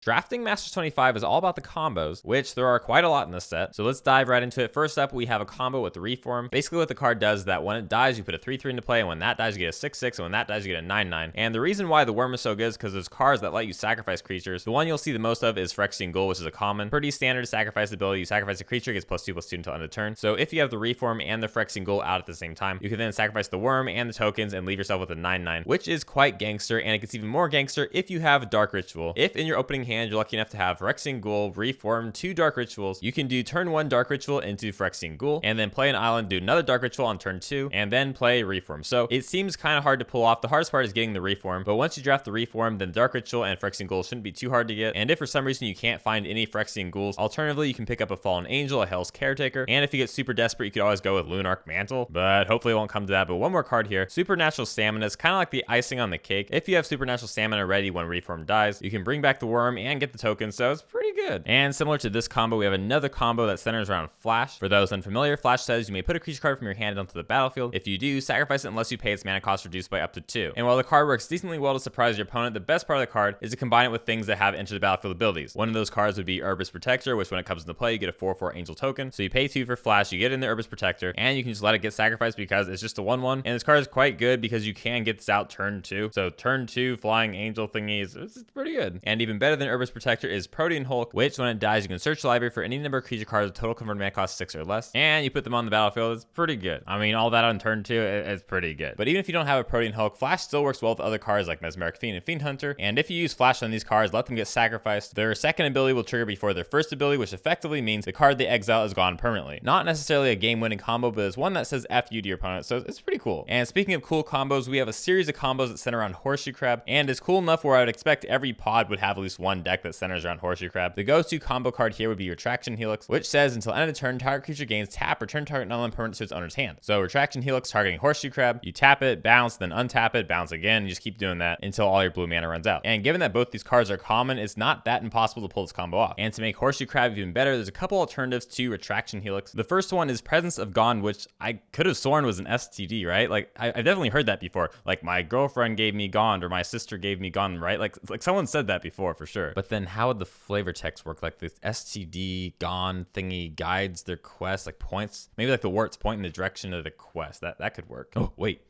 Drafting Masters 25 is all about the combos, which there are quite a lot in this set. So let's dive right into it. First up, we have a combo with the Reform. Basically what the card does is that when it dies, you put a 3/3 into play, and when that dies, you get a 6/6, and when that dies, you get a 9/9. And the reason why the Worm is so good is because there's cards that let you sacrifice creatures. The one you'll see the most of is Phyrexian Ghoul, which is a common. Pretty standard sacrifice ability. You sacrifice a creature, gets +2/+2 until end of turn. So if you have the Reform and the Phyrexian Ghoul out at the same time, you can then sacrifice the Worm and the tokens and leave yourself with a 9/9, which is quite gangster, and it gets even more gangster if you have Dark Ritual. If in your opening hand, you're lucky enough to have Phyrexian Ghoul, Reform, 2 Dark Rituals, you can do turn 1 Dark Ritual into Phyrexian Ghoul, and then play an island, do another Dark Ritual on turn 2, and then play Reform. So it seems kind of hard to pull off. The hardest part is getting the Reform, but once you draft the Reform, then Dark Ritual and Phyrexian Ghoul shouldn't be too hard to get. And if for some reason you can't find any Phyrexian Ghouls, alternatively, you can pick up a Fallen Angel, a Hell's Caretaker, and if you get super desperate, you could always go with Lunarch Mantle, but hopefully it won't come to that. But one more card here, Supernatural Stamina is kind of like the icing on the cake. If you have Supernatural Stamina ready when Reform dies, you can bring back the Worm and get the token, so it's pretty good. And similar to this combo, we have another combo that centers around Flash. For those unfamiliar, Flash says you may put a creature card from your hand onto the battlefield. If you do, sacrifice it unless you pay its mana cost reduced by up to 2. And while the card works decently well to surprise your opponent, the best part of the card is to combine it with things that have enter the battlefield abilities. One of those cards would be Herbalist Protector, which when it comes into play, you get a 4/4 Angel token. So you pay 2 for Flash, you get in the Herbalist Protector, and you can just let it get sacrificed because it's just a 1/1. And this card is quite good because you can get this out turn 2. So turn 2 Flying Angel thingies, it's pretty good. And even better than Herbalist Protector is Protean Hulk, which when it dies, you can search the library for any number of creature cards with total converted mana cost 6 or less, and you put them on the battlefield. It's pretty good. I mean, all that on turn 2 is pretty good. But even if you don't have a Protean Hulk, Flash still works well with other cards like Mesmeric Fiend and Fiend Hunter. And if you use Flash on these cards, let them get sacrificed, their second ability will trigger before their first ability, which effectively means the card they exile is gone permanently. Not necessarily a game-winning combo, but it's one that says F you to your opponent, so it's pretty cool. And speaking of cool combos, we have a series of combos that center around Horseshoe Crab, and it's cool enough where I would expect every pod would have at least one deck that centers around Horseshoe Crab. The go-to combo card here would be Retraction Helix, which says until end of turn, target creature gains tap, return target non-land permanent to its owner's hand. So Retraction Helix targeting Horseshoe Crab, you tap it, bounce, then untap it, bounce again, you just keep doing that until all your blue mana runs out. And given that both these cards are common, it's not that impossible to pull this combo off. And to make Horseshoe Crab even better, there's a couple alternatives to Retraction Helix. The first one is Presence of Gone, which I could have sworn was an STD, right? Like I've definitely heard that before. Like my girlfriend gave me Gone, or my sister gave me Gone, right? Like someone said that before for sure. But then how would the flavor text work? Like this STD Gone thingy guides their quest, like points. Maybe like the warts point in the direction of the quest. That could work. Oh wait,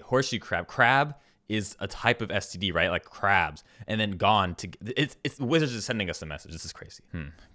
Horseshoe Crab. Crab is a type of STD, right? Like crabs, and then Gone to it's Wizards is sending us a message. This is crazy.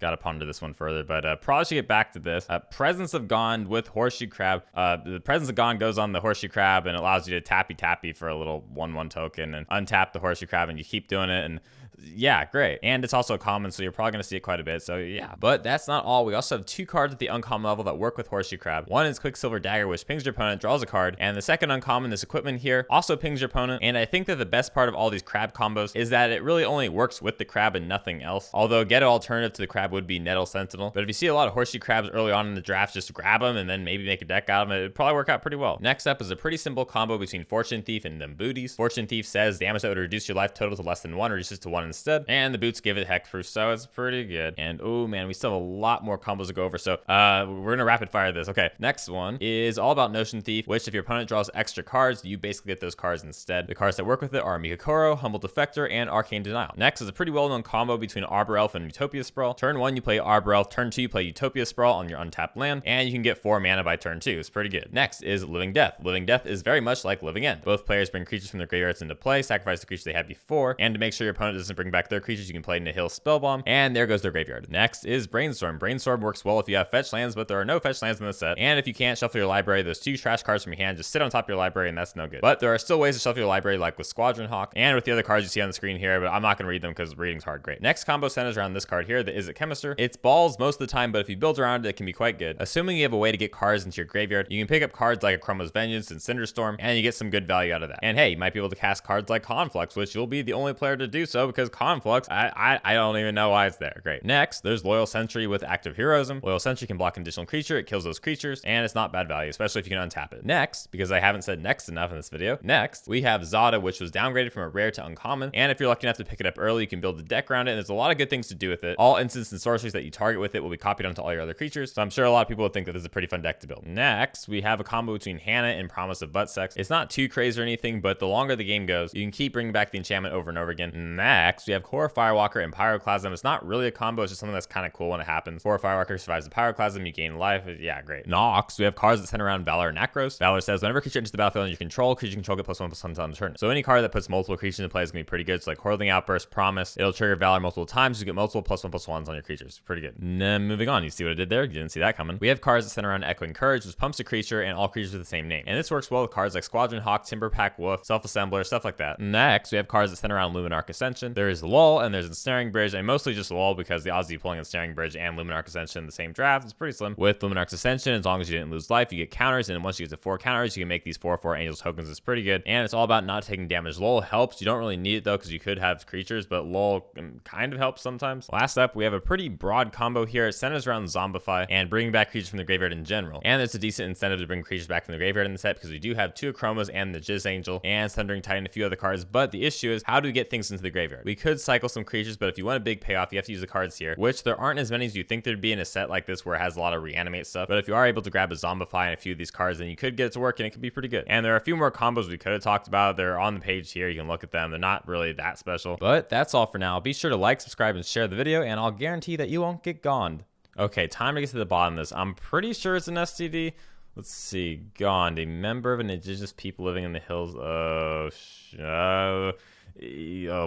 Gotta ponder this one further, but probably should get back to this. Presence of Gone with Horseshoe Crab. The Presence of Gone goes on the Horseshoe Crab and allows you to tappy for a little 1/1 token and untap the Horseshoe Crab, and you keep doing it, and yeah, great. And it's also common, so you're probably going to see it quite a bit. So yeah, but that's not all. We also have 2 cards at the uncommon level that work with Horseshoe Crab. One is Quicksilver Dagger, which pings your opponent, draws a card. And the second uncommon, this equipment here, also pings your opponent. And I think that the best part of all these crab combos is that it really only works with the crab and nothing else. Although a ghetto alternative to the crab would be Nettle Sentinel. But if you see a lot of Horseshoe Crabs early on in the draft, just grab them and then maybe make a deck out of them. It'd probably work out pretty well. Next up is a pretty simple combo between Fortune Thief and them Booties. Fortune Thief says damage that would reduce your life total to less than 1 reduces to 1 instead. And the boots give it hexproof, so it's pretty good. And oh man, we still have a lot more combos to go over, so we're gonna rapid fire this. Okay, next one is all about Notion Thief, which if your opponent draws extra cards, you basically get those cards instead. The cards that work with it are Mikakoro, Humble Defector, and Arcane Denial. Next is a pretty well-known combo between Arbor Elf and Utopia Sprawl. Turn 1, you play Arbor Elf. Turn 2, you play Utopia Sprawl on your untapped land, and you can get 4 mana by turn 2. It's pretty good. Next is Living Death. Living Death is very much like Living End. Both players bring creatures from their graveyards into play, sacrifice the creature they had before, and to make sure your opponent doesn't bring back their creatures, you can play Nihil Spellbomb, and there goes their graveyard. Next is Brainstorm. Brainstorm works well if you have fetch lands, but there are no fetch lands in the set. And if you can't shuffle your library, those 2 trash cards from your hand just sit on top of your library, and that's no good. But there are still ways to shuffle your library, like with Squadron Hawk and with the other cards you see on the screen here, but I'm not going to read them because reading's hard. Great. Next combo centers around this card here, the Is It Chemister. It's balls most of the time, but if you build around it, it can be quite good. Assuming you have a way to get cards into your graveyard, you can pick up cards like Chroma's Vengeance and Cinderstorm, and you get some good value out of that. And hey, you might be able to cast cards like Conflux, which you'll be the only player to do so because Conflux, I don't even know why it's there. Great. Next, there's Loyal Sentry with Active Heroism. Loyal Sentry can block an additional creature, it kills those creatures, and it's not bad value, especially if you can untap it. Next, because I haven't said next enough in this video, next, we have Zada, which was downgraded from a rare to uncommon, and if you're lucky enough to pick it up early, you can build a deck around it, and there's a lot of good things to do with it. All instants and sorceries that you target with it will be copied onto all your other creatures, so I'm sure a lot of people would think that this is a pretty fun deck to build. Next, we have a combo between Hannah and Promise of Butt Sex. It's not too crazy or anything, but the longer the game goes, you can keep bringing back the enchantment over and over again. Next, Next, we have Core Firewalker and Pyroclasm. It's not really a combo, it's just something that's kind of cool when it happens. Core Firewalker survives the Pyroclasm, you gain life. Yeah, great. Nox, we have cards that center around Valor and Necros. Valor says whenever a creature enters the battlefield and you control, creature you control get +1/+1 on the turn. So any card that puts multiple creatures into play is gonna be pretty good. So like Hordeling Outburst, Promise, it'll trigger Valor multiple times, you get multiple +1/+1s on your creatures. Pretty good. Moving on, you see what I did there? You didn't see that coming. We have cards that center around Echoing Courage, which pumps a creature and all creatures with the same name. And this works well with cards like Squadron Hawk, Timber Pack Wolf, Self-Assembler, stuff like that. Next, we have cards that center around Luminarch Ascension. There is Lull and there's Ensnaring Bridge, and mostly just Lull because the odds of you pulling Ensnaring Bridge and Luminarch Ascension in the same draft is pretty slim. With Luminarch Ascension, as long as you didn't lose life, you get counters, and once you get to 4 counters, you can make these 4/4 Angels tokens. It's pretty good, and it's all about not taking damage. Lull helps. You don't really need it though because you could have creatures, but Lull kind of helps sometimes. Last up, we have a pretty broad combo here. It centers around Zombify and bringing back creatures from the graveyard in general, and it's a decent incentive to bring creatures back from the graveyard in the set because we do have 2 Chromas and the Jizz Angel and Thundering Titan, a few other cards, but the issue is how do we get things into the graveyard? We could cycle some creatures, but if you want a big payoff, you have to use the cards here, which there aren't as many as you think there'd be in a set like this where it has a lot of reanimate stuff. But if you are able to grab a Zombify and a few of these cards, then you could get it to work and it could be pretty good. And there are a few more combos we could have talked about. They're on the page here. You can look at them. They're not really that special, but that's all for now. Be sure to like, subscribe, and share the video, and I'll guarantee that you won't get goned. Okay, time to get to the bottom of this. I'm pretty sure it's an STD. Let's see. Gond, a member of an indigenous people living in the hills. Oh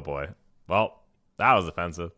boy. Well, that was offensive.